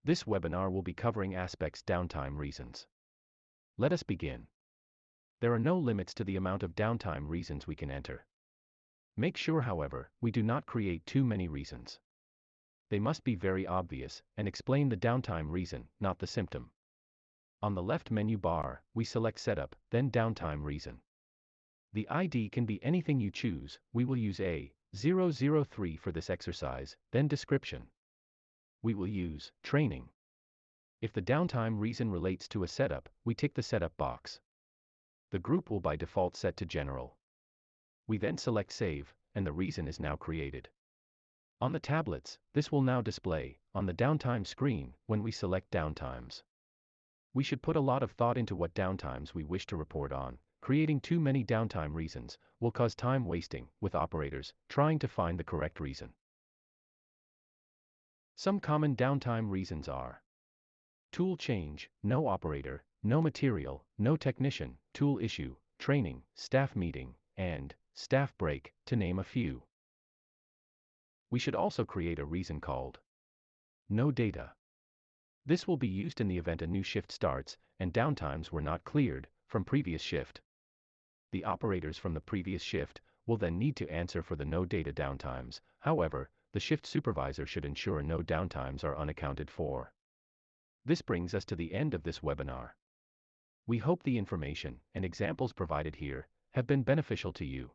This webinar will be covering aspects downtime reasons. Let us begin. There are no limits to the amount of downtime reasons we can enter. Make sure, however, we do not create too many reasons. They must be very obvious and explain the downtime reason, not the symptom. On the left menu bar, we select Setup, then Downtime Reason. The ID can be anything you choose. We will use A003 for this exercise, then Description. We will use Training. If the downtime reason relates to a setup, we tick the Setup box. The group will by default set to General. We then select Save, and the reason is now created. On the tablets, this will now display on the downtime screen when we select downtimes. We should put a lot of thought into what downtimes we wish to report on. Creating too many downtime reasons will cause time wasting with operators trying to find the correct reason. Some common downtime reasons are tool change, no operator, no material, no technician, tool issue, training, staff meeting, and staff break, to name a few. We should also create a reason called no data. This will be used in the event a new shift starts and downtimes were not cleared from previous shift. The operators from the previous shift will then need to answer for the no data downtimes. However, the shift supervisor should ensure no downtimes are unaccounted for. This brings us to the end of this webinar. We hope the information and examples provided here have been beneficial to you.